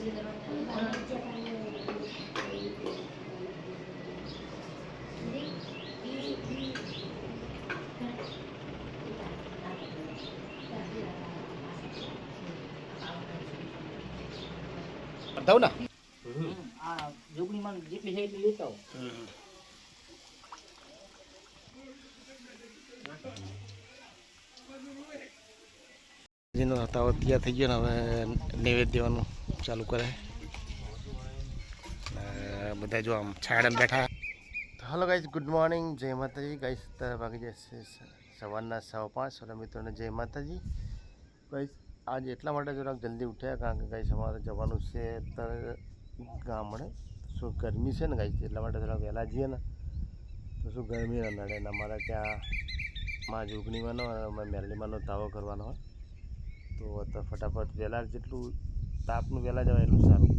बताओ ना જોગણીમાં જેટલી છે એટલી લેતા જેનો હતા તૈયાર થઈ ગયો ને હવે નૈવેદ્ય દેવાનું ચાલુ કરે બધા જો આમ છાયડામાં બેઠા. હલો ગાઈઝ, ગુડ મોર્નિંગ, જય માતાજી ગાઈઝ. વાગી જશે સવારના 5:15 અને મિત્રોને જય માતાજી ગાઈઝ. આજે એટલા માટે જરાક જલ્દી ઉઠ્યા કારણ કે ગાઈઝ અમારે જવાનું છે અત્યારે ગામડે. શું ગરમી છે ને ગાઈઝ, એટલા માટે જરાક વહેલા જઈએ ને તો શું ગરમી ન નડે ને અમારે ત્યાં માં જોગણીમાંનો અને મેરડીમાંનો તાવો કરવાનો હોય તો ફટાફટ વહેલા જેટલું તાપનું વહેલા જવાય એટલું સારું.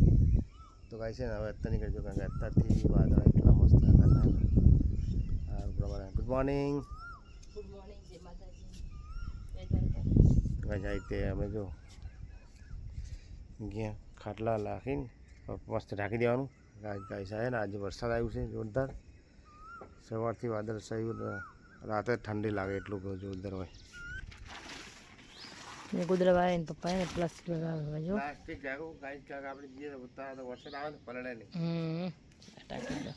તો ગાય છે ને હવે અત્યારે નીકળજો કારણ કે અત્યારથી વાદળ એટલા મસ્ત પ્રમાણે. Good morning. જય માતાજી. જાય તે અમે જો ગયા ખાટલા નાખીને મસ્ત ઢાંકી દેવાનું. ગાય છે ને આજે વરસાદ આવ્યું છે જોરદાર. સવારથી વાદળ છાયું, રાતે ઠંડી લાગે એટલું બધું જોરદાર હોય. કુદરત વાળા ને પપ્પા ને પ્લાસ્ટિક લગાવે જો પ્લાસ્ટિક જાગો ગાય કાક આપણે જે ઉતાર તો વરસાદ આવે ને પલળે નહીં. ટાકી દો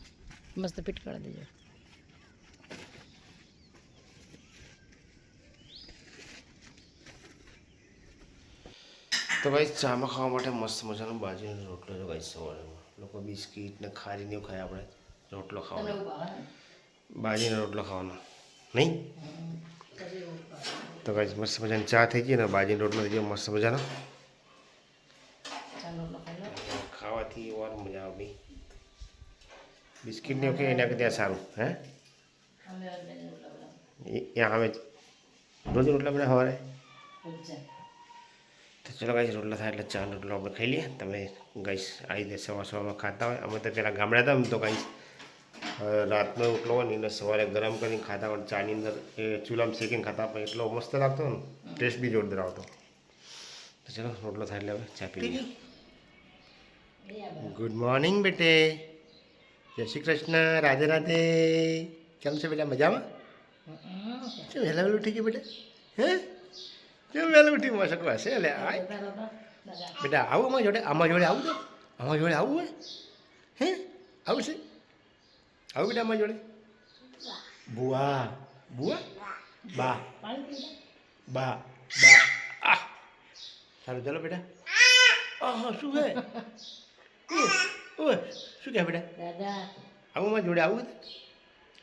મસ્ત ફિટ કરી દેજો. તો ભાઈ ચામાં ખાવા માટે મસ્ત મજાનો બાજરીનો રોટલો જો ગાય સવારે લોકો બિસ્કીટ ને ખારી ને એવું ખાય, આપણે રોટલો ખાવાનો, બાજરીનો રોટલો ખાવાનો નહીં. તો ગાઈસ મસ્ત મજાની ચા થઈ ગઈ ને બાજરીનો રોટલો થઈ ગયો મસ્ત મજાનો. ખાવાથી વાર મજા આવે. બિસ્કીટ ને ઓકે એના કરતાં સારું હે ત્યાં આવે રોજ રોટલા બનાવે સવારે. તો ચલો ગાઈસ રોટલા થાય એટલે ચા રોટલો આપણે ખાઈ લઈએ. તમે ગાઈસ આવી રીતે સવારમાં ખાતા હોય. અમે તો પહેલાં ગામડે હતા તો ગાઈસ રાતનો રોટલો હોય ને એને સવારે ગરમ કરીને ખાતા હોય, ચાની અંદર એ ચૂલામાં શેકીને ખાતા પણ એટલો મસ્ત લાગતો ને, ટેસ્ટ બી જોરદાર આવતો. તો ચલો રોટલો થાય એટલે હવે ચા પી લઈએ. ગુડ મોર્નિંગ બેટે, જય શ્રી કૃષ્ણ, રાધે રાધે. કેમ છે બેટા, મજામાં? શું વહેલા વહેલું ઉઠી ગયું બેટા? હે કેમ વહેલું ઉઠી મશક હશે એટલે આય બેટા. આવું આમાં જોડે આવું તો આમાં જોડે આવું હોય હે આવું છે આવું બેટા આમાં જોડે. બુઆ બુઆ બા બા બા આ સારું ચાલો બેટા. હા શું હે ઓય શું કહે બેટા? દાદા આવું આમાં જોડે આવું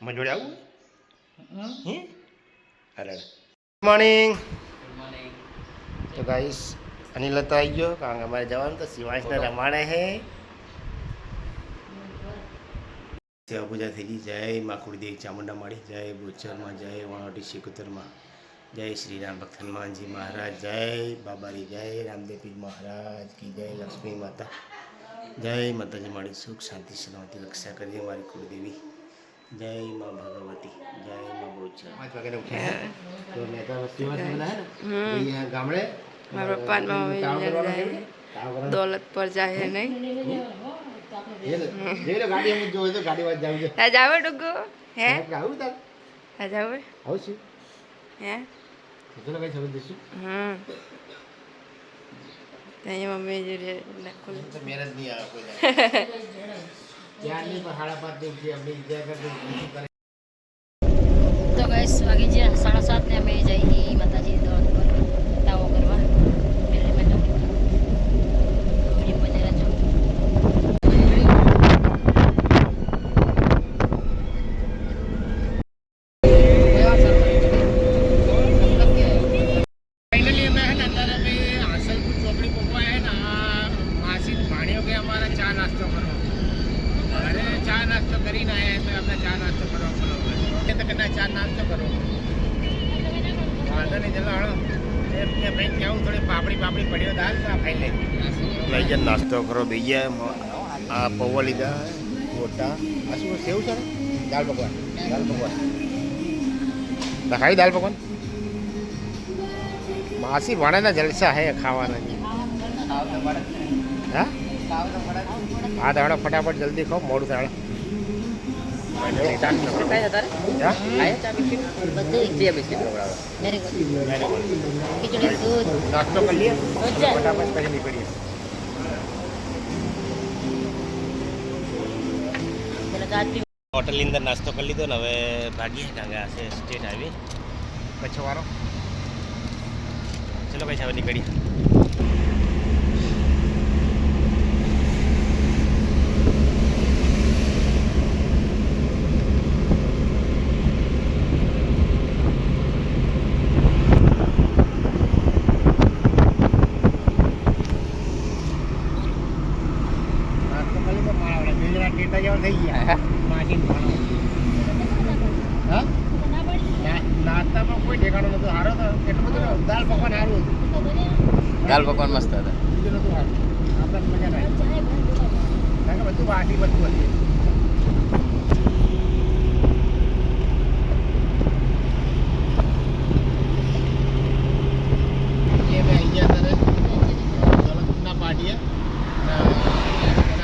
આમાં જોડે આવું હે. અરે ગુડ મોર્નિંગ. તો ગાઈસ અનિલ તો આવી ગયો કારણ કે અમારે જવાનું તો શિવાંશને રમાડે છે. સેવા પૂજા થઈ ગઈ. જય મા કુળદેવી ચામુંડા માળી, જય બોચરમાં, જય વાણોટી શિકોતરમાં, જય શ્રી રામ ભક્ત હનુમાનજી મહારાજ, જય બાબારી, જય રામદેવપીર મહારાજ કી જય. લક્ષ્મી માતા જય માતાજી માળી, સુખ શાંતિ સલામતી રક્ષા કરીએ મારી કુળદેવી. જય મા ભગવતી, જય મા બોચર. 5 વાગે ઉઠ્યા તો મેં તો શિવાંશ બધા હે ને ગામડે મારા પપ્પા ને મમ્મી જાય દોલત પર જાય નહીં ગાડી જો તો ગાડી વાત જાવ છે. જાવ ડુગુ હે આવું તાર જાવ આવું છું હે ચલો કઈ સમજ દઈશું. ત્યાં મમ્મી જોડે નાખું તો મેરેજ નહીં આવે કોઈ ત્યારની પર 5:30 ઉઠી આપણી વિદ્યા કરે. તો ગાઈસ વાગી ગયા 7:30 ને અમે જઈ માતાજી દોડ પર તાવો કરવા મેલે મેટો બજાર જો. फाइनली मैं है ना अंदर अभी हासलपुर चौकड़ी पहुंचा है ना मासी भाणियों के हमारा चा नाश्तो करो. अरे चा नाश्तो કરીને આયા તો આપણે ચા નાસ્તો કરવા બોલો કે તો કના ચા નાસ્તો કરો વાંધો નહીં. ચલો હળો એમ કે ભાઈ કેવું થોડી પાપડી પડ્યો દાલ તો ખાઈ લે. લઈ જાય નાસ્તો કરો ભૈયા. આ પૌવા લીધા મોટા. આ શું સેવ છે? દાલ પકવાન ખાઈ દાલ પકવાન. માસી ભાણેના જલસા હે ખાવાના. હા હા તો હેડો ફટાફટ જલ્દી ખાઓ મોડું થાય હેડો. Very good. ખીચડી દૂધ નાસ્તો કરી લઈએ દૂધ છે. ફટાફટ પછી નીકળીએ. પેલા ચા પી. હોટલની અંદર નાસ્તો કરી લીધો ને હવે ભાગીએ કારણ કે આ છે સ્ટેટ હાઈવે કચ્છવાળો. ચલો ભાઈ હવે નીકળીએ. નાસ્તો કરી લીધો મારા વડે બીજના ટેટા જેવા થઈ ગયા માછી હા નાસ્તામાં કોઈ ઠેકાણું નતું. સારો તો એટલું બધું દાળ પકવાન સારું હતું. દાલ પકવાન મસ્ત હતા. બીજું નતું સારું. આપણે મજા ના આવી કારણ કે બધું બાકી બધું હતું. પાર્ટીએ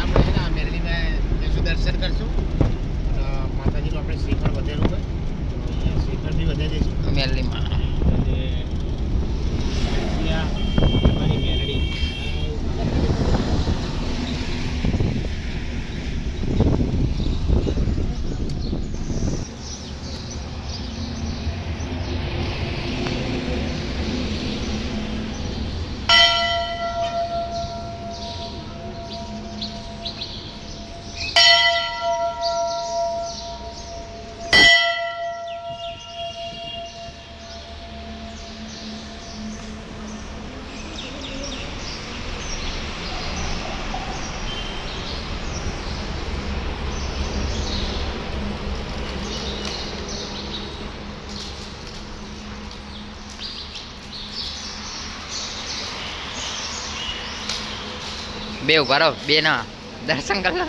આપણે મેરડીમાં જઈશું દર્શન કરશું. માતાજીનું આપણે શ્રીફળ વધેલું હોય તો અહીંયા શ્રીફળ બી વધે જઈશું. મેલીમાં અમારી મેરડી બે ઉભા રહો, બે ના દર્શન કરી લો.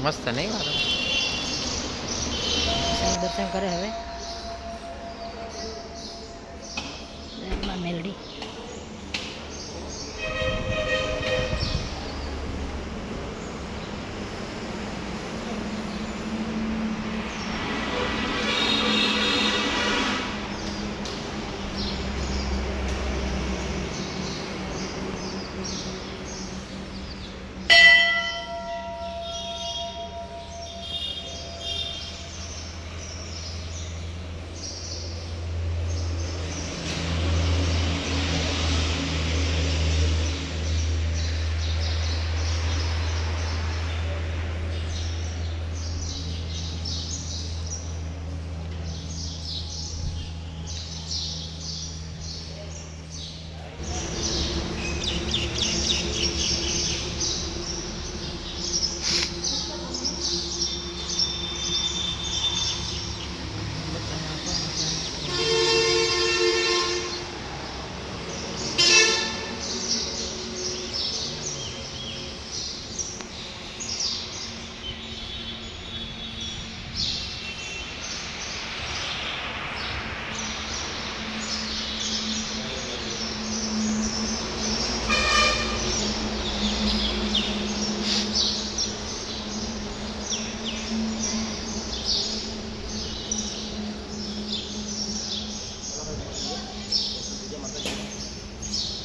મસ્ત નહીં વાળો. દર્શન કરે હવે મેલડી.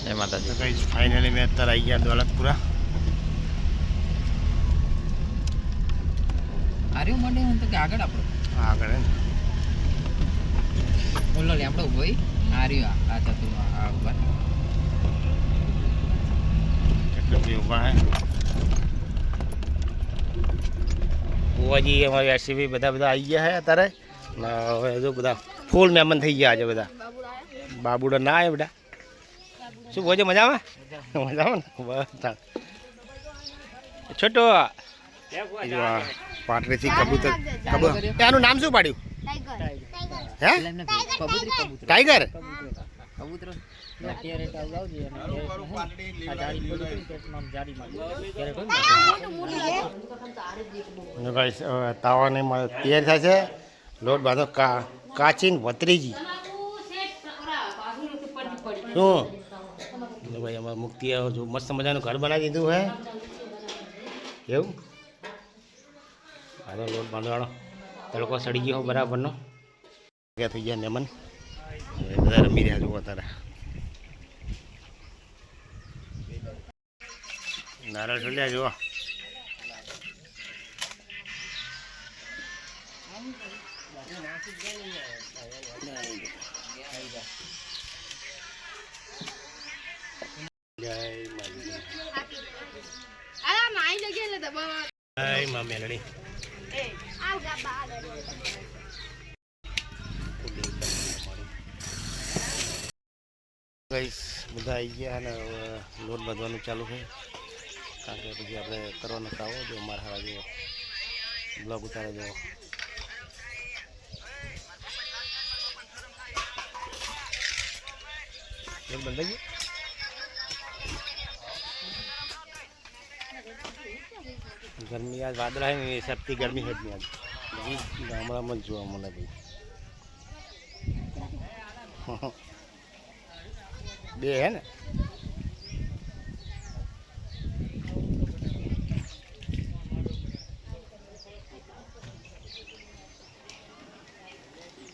જય માતાજી. તો કઈ ફાઇનલી મેં અત્યારે આવી ગયા દોલતપુરા. આર્યું મંડે હું તો કે આગળ આપણો આગળ હે ને ઓલો લે આપણો ભાઈ આર્યું આ ચતુર આ ઉપર કેટલું બી ઊભા હે. બુવાજી અમારી આરસીબી બધા આવી ગયા હે અત્યારે ને હવે જો બધા ફૂલ મહેમાન થઈ ગયા આજે બધા. બાબુડા ના આવે બેટા. શું બોજે મજામાં મજામાં ને બસ છોટો પાટરેથી કબૂતર આનું નામ શું પાડ્યું? હે એટલે એમને કબૂતરી કબૂતરો ટાઈગર કબૂતરો ગાઈસ તાવાની તૈયાર થાય છે લોટ બાંધો કાચીન ભત્રીજી શું ભાઈ અમારે મુક્તિ જો મસ્ત મજાનું ઘર બનાવી દીધું હે એવું હાલો લોટ બાંધવાળો તડકો સડી ગયો બરાબરનો ક્યાં થઈ ગયા નેમન બધા રમી રહ્યા જુઓ અત્યારે નારળ છોડ્યા જુઓ જય મા મેલડી ગાઈસ બધા આવી ગયા અને લોટ બાંધવાનું ચાલુ છે કારણ કે પછી આપણે કરવાનો આવો જો મારા હારા જેવો બ્લોગ ઉતારે જેવો લોટ બંધાઈ ગયો ગરમી આજ વાદળા है ને सबकी गर्मी है नहीं आज ગામડામાં જ જોવા મળે ભાઈ બે હે ને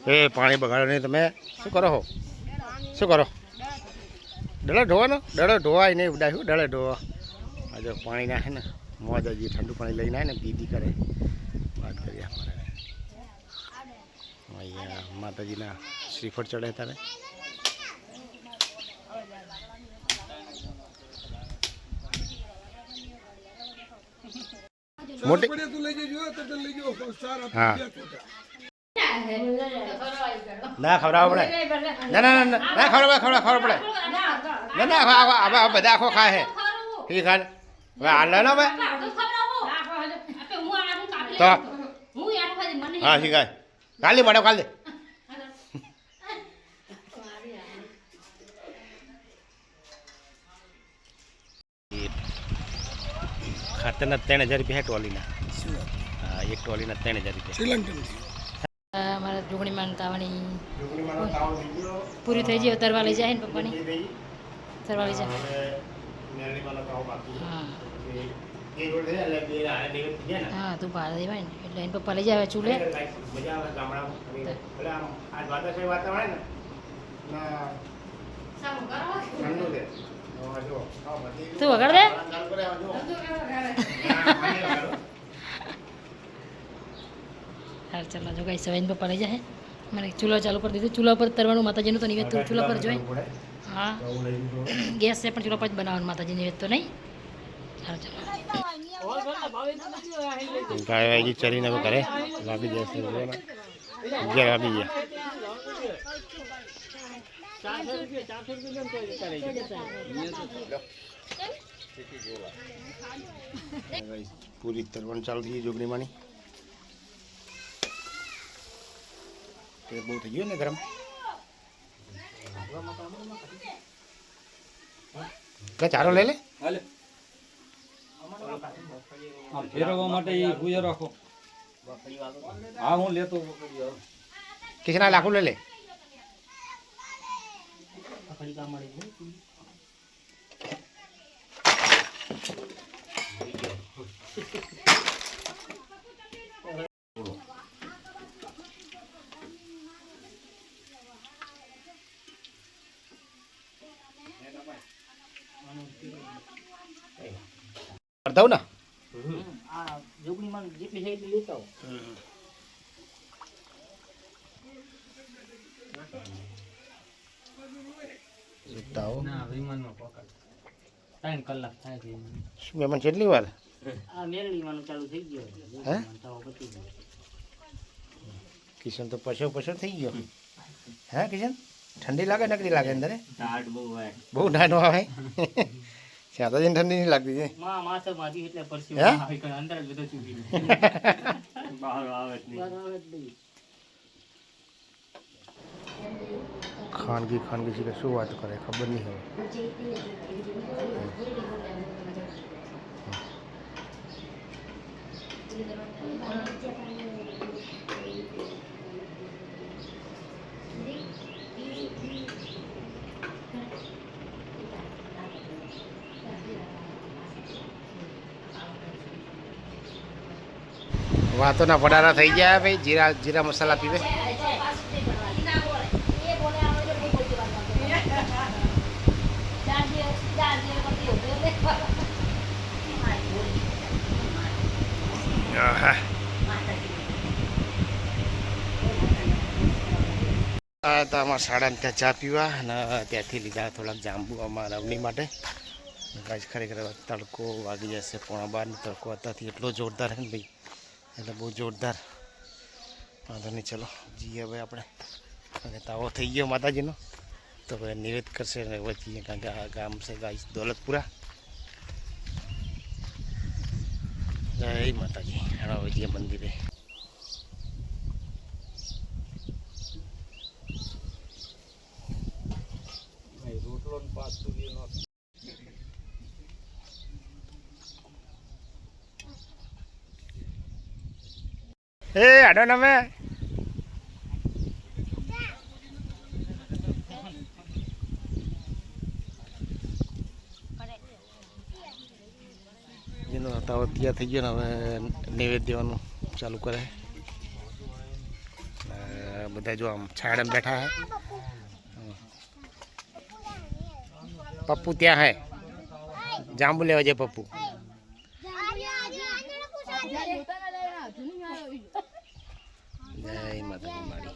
એ પાણી બગાડો નહીં તમે શું કરો છો શું કરો ડળો ઢોવાનો ડળો ઢોવાય નહીં ઉડાયું ડળો ઢોવા આજે પાણી નાખે ને મોજ હજી ઠંડુ પાણી લઈને આવે ને દીદી કરે વાત કરીએ અમારે અહીંયા માતાજીના શ્રીફળ ચડે તારે મોટી હા ના ખવડાવવા પડે ના ના ના ના ખવડાવવા પડે ના ના હવે બધા આખો ખાય હે ઠીક ખાય હવે આ લે ને હવે તો હા ઠીક છે કાલે મળે કાલે ખાતરના 3000 રૂપિયા ટોલીના હા એક ટોલીના 3000 રૂપિયા અમારા જોગણીમાં તાવણી પૂરી થઈ જાય તરવા લઈ જાય ને પપ્પાની તરવા લઈ જાય હા તું ભાડા દેવાય ને એટલે એને પપ્પા લઈ જાય ચૂલે તું વગાડ દે હાલ ચાલો જો ગાઈસ સવાઈને પપ્પા લઈ જાય મને ચૂલો ચાલુ કરી દીધું ચૂલા પર તરવાનું માતાજીનું તો નિવેદ ચૂલા પર જોઈ હા ગેસ છે પણ ચૂલા પર જ બનાવવાનું માતાજી નિવેદ તો નહીં ચાલો ચાલો ગાય વાગી ચરીને કરે લાગી જશે 11 વાગી ગયા પૂરી તરવાનું ચાલુ થઈ જોગણી માની તે બહુ થઈ ગયું ને ગરમ ચારો લઈ લે ફેરવવા માટે એ પૂજા રાખો હા હું લેતો કિસના લાકડું લઈ લે કરતા ના શું મહેમાન કેટલી વાર હે કિશન તો પછો થઈ ગયો હે કિશન ઠંડી લાગે નકરી લાગે અંદર બહુ ઠંડો આવે સાદાજીને ઠંડી નહીં લાગતી છે ખાનગી ખાનગી છે કે શું વાત કરે ખબર નહીં હવે. વાતોના વડારા થઈ ગયા ભાઈ. જીરા જીરા મસાલા પીવે. તો અમારા શાળાને ત્યાં ચા પીવા અને ત્યાંથી લીધા થોડાક જાંબુ અમારા રવની માટે. ગાઈસ ખરેખર તડકો વાગી જશે 12:15. તડકો અત્યારથી એટલો જોરદાર છે ને ભાઈ, એટલે બહુ જોરદાર. વાંધો નહીં, ચલો જઈએ હવે આપણે. અને તાવો થઈ ગયો માતાજીનો, તો હવે નિવેદ કરશે ને હવે જઈએ, કારણ કે આ ગામ છે ગાઈસ દોલતપુરા. જય માતાજી. હવે જઈએ મંદિરે. રોટલો ને પાસ સૂર્યનો એ આડો નમે જેનો તાવ તૈયાર થઈ ગયો ને હવે નૈવેદ્ય દેવાનું ચાલુ કરે. બધા જો આમ છાયડામાં બેઠા હે. પપ્પુ ત્યાં હે, જાંબુ લેવા જાય પપ્પુ. જય માતાજી મારી.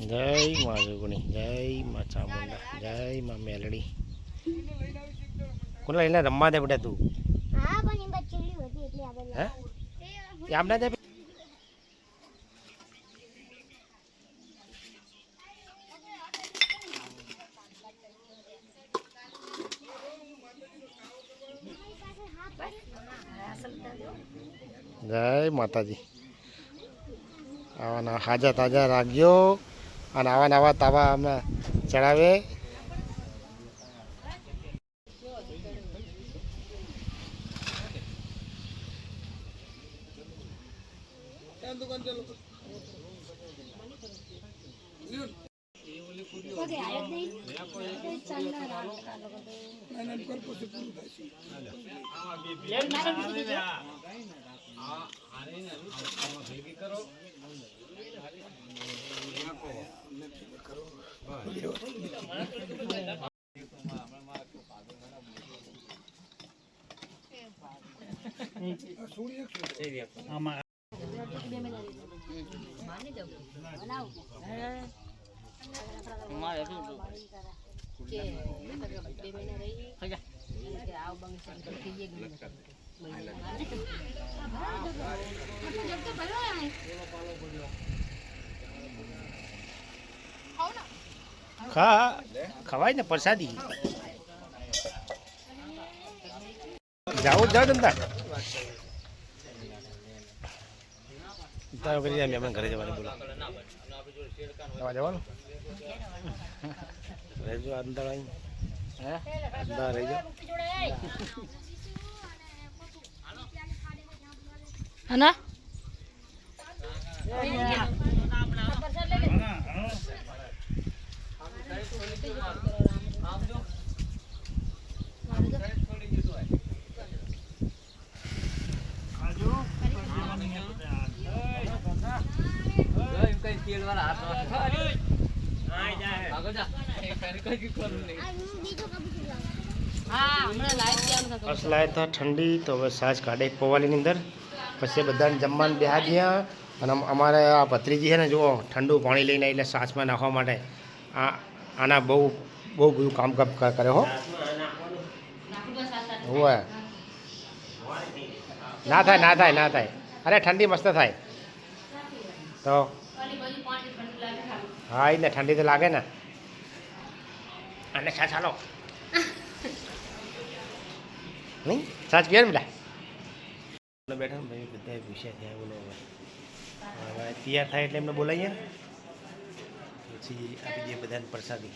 જય મા જોગણી, જય મા ચામુંડા, જય મા મેલડી. કોને લઈને રમવા દે બેટા તું? હા પણ એ બચ્ચી હતી એટલે આપણે હે આમ ના દે. જય માતાજી. આવા હાજા તાજા રાખ્યો અને આવા નવા તાવા અમે ચડાવે. ખા ખવાય ને પ્રસાદી. જાવું જાવ તમ તાર કરી જાય મેં ઘરે જવાનું બોલો જવાનું રહેજો અંદર આવી હે અંદર રહેજો હના લાય તો ઠંડી તો હવે સાજ કાઢે પવાલીની અંદર પછી બધાને જમવાનું બેહા ગયા અને અમારે આ ભત્રીજી છે ને જુઓ ઠંડુ પાણી લઈને એટલે સાસમાં નાખવા માટે આના બહુ બધું કામ કરે હો હોય ના થાય અરે ઠંડી મસ્ત થાય તો હા એ ને ઠંડી તો લાગે ને અને છાછ હાલો નહીં સાચ પીએ ને બેટા બેઠા ને ભાઈ બધા પૂછ્યા ત્યાં બોલો હવે તૈયાર થાય એટલે એમને બોલાવીએ પછી આપી દઈએ બધાને પ્રસાદી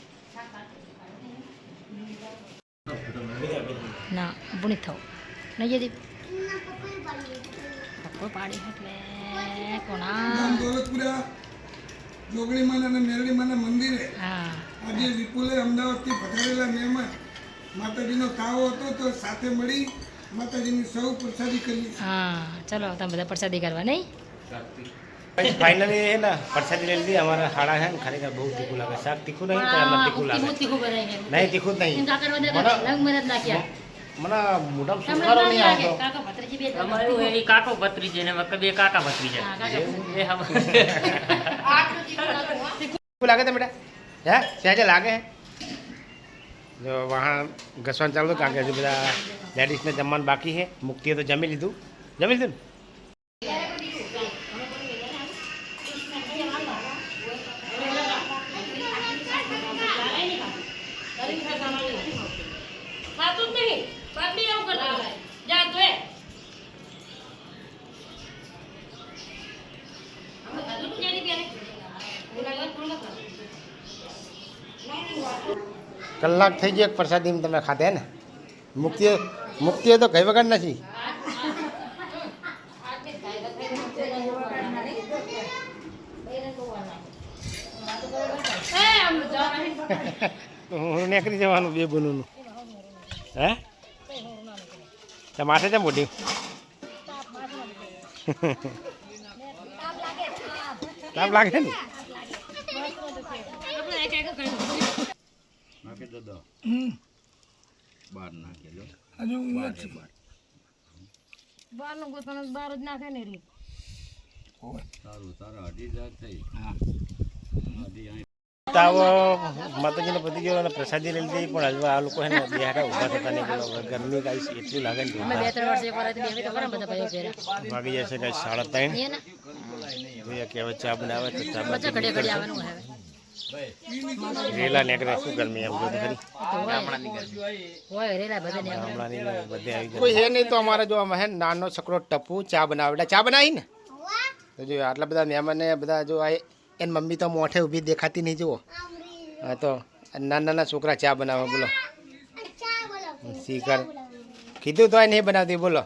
ના બુણી થવું નહીં જતી પપ્પો પાડી એટલે કોના દોલતપુરા જોગણીમાં અને મેરડીમાં મંદિરે હા આજે વિપુલે અમદાવાદથી પધારેલા મહેમાન માતાજીનો તાવો હતો તો સાથે મળી માતાજીની સૌ પ્રસાદી કરી. હા ચલો તમે બધા પ્રસાદી કરવા નહીં ફાઇનલી હે ને પ્રસાદી લઈ લીધી અમારા હાડા છે ને ખરેખર બહુ તીખું લાગે શાક તીખું નહીં તો એમાં તીખું લાગે નહીં તીખું જ નહીં મને મોઢામાં સુકારો નહીં આવતો કાકો ભત્રીજી ને બે કાકા ભત્રીજા તીખું લાગે તો બેટા હે સહેજે લાગે જો વહાં ઘસવાનું ચાલુ કારણ કે હજુ બધા લેડીઝને જમવાનું બાકી છે મુક્તિએ તો જમી લીધું ને કલાક થઈ ગયો એક પ્રસાદીમાં તમે ખાધે ને મુક્તિએ તો કઈ વગર નથી હું નીકળી જવાનું બે બનવાનું હે તો માથે છે મોટી તાપ લાગે ને બાર જ નાખે ને તાવો માતાજીને પતી ગયો અને પ્રસાદી લઈ લીધી પણ હજુ આ લોકો છે ને બે હાટા ઊભા થતા નહીં બોલો ગરમી કાંઈ એટલી લાગે ને વાગી જશે કાંઈ 3:30 જોઈએ કહેવાય ચા બનાવે તો ચા રેલા નીકળે શું ગરમી એમ બધું ખરી બધે આવી કોઈ હે નહીં તો અમારે જો હે નાનો છોકરો ટપુ ચા બનાવે ચા બનાવી ને તો જો આટલા બધા મહેમાન બધા જો આ એની મમ્મી તો મોઢે ઊભી દેખાતી નહીં જુઓ હા તો નાના છોકરા ચા બનાવે બોલો શીખર કીધું તો નહીં બનાવતી બોલો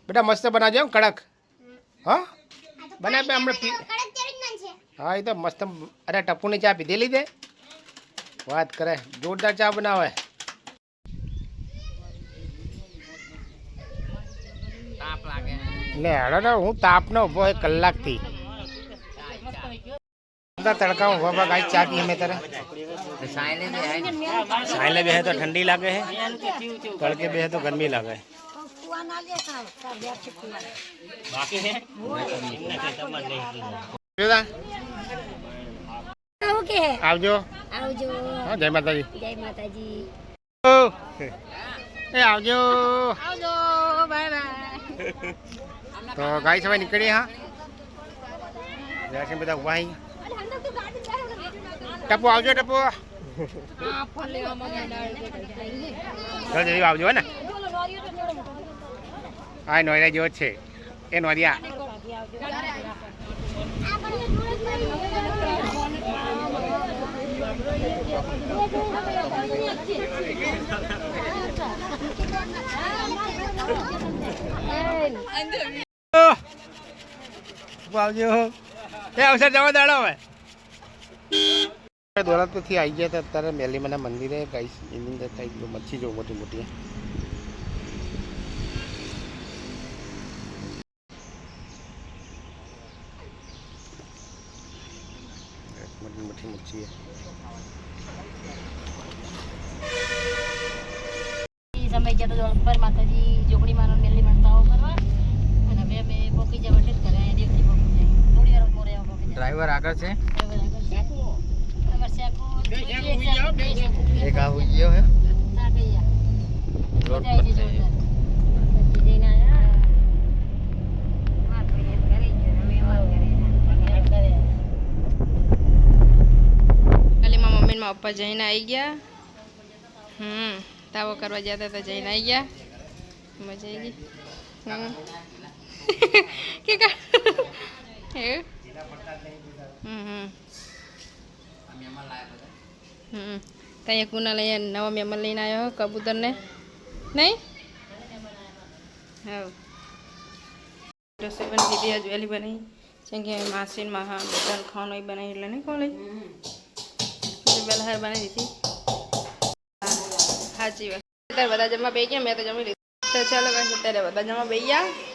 બેટા મસ્ત બનાવજો એમ કડક હા બનાવે હમણાં હા એ તો મસ્ત અરે ટપુની ચા પીધી લીધે વાત કરે જોરદાર ચા બનાવે લે હેડો ને હું તાપનો ઊભો હોય કલાકથી તડકા ઊભા ગાય ચા પીએ મેં તારે સાયલે બે તો ઠંડી લાગે છે તડકે બે તો ગરમી લાગે આવજો હા જય માતાજી એ આવજો તો ગાય સવાય નીકળી હા જય બધા ઉભા ટપુ આવજો ટપુ જલ્દી આવજો હે ને હા નોરિયા જેવો જ છે એ નોરિયા આવજો એ અવસર જવા દાડો હવે દોલતપુરથી આવી ગયા હતા અત્યારે મેલીમાના મંદિરે ગાઈસ એની અંદર થાય મચ્છી જો મોટી મોટી મોટી મોટી મચ્છી સમય ગયા તો પર માતાજી જોગણી માનો મેલી માનતાઓ કરવા અને હવે અમે પોકી જવા એટલે કરે દેવથી પોકી જાય થોડી વાર મોરે આવો પોકી જાય ડ્રાઈવર આગળ છે એક આ હોઈ ગયો હે રોડ પર છે ગલીમાં મમ્મી માં પપ્પા જઈને આવી ગયા તાવો કરવા જતા તો જઈને આવી ગયા મજા આવી ગઈ કે કા હે ત્યાં કુના લઈ નવા મહેમાન લઈને આવ્યો કબૂતરને નહીં હા રસોઈ બની દીધી હજુ વહેલી બની જેમ કે માસીન મહા બધાને ખાવાનું બનાવી એટલે નહીં કોણ લઈ વહેલા બનાવી દીધી સાચી વાત અત્યારે બધા જમવા બે ગયા મેં તો જમી લીધું તો ચાલો અત્યારે બધા જમવા બે ગયા